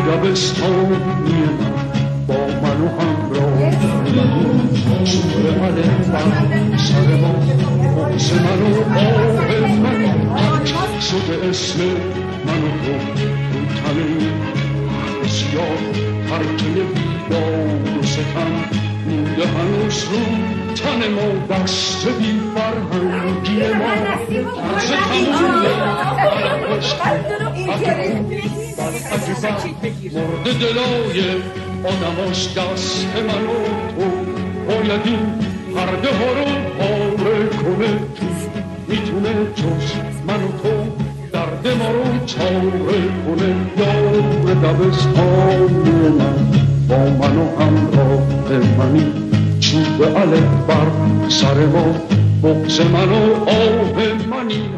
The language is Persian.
دبستانی من با من و همراه شور علم بر سر ما بغض من و آه من حق شده اسم من و تو رو تنه بسیار ترکه بیداد و ستم مونده هنوز رو تن ما دست بی فرهنگی ما ترس تمومه مرد دلای آدماش دست من و تو باید این پرده ها رو پاره کنه میتونه جز من و تو درد ما رو چاره کنه یار دبستانی من با من و همراه منی چوب الف بر سر ما بغض من و آه منی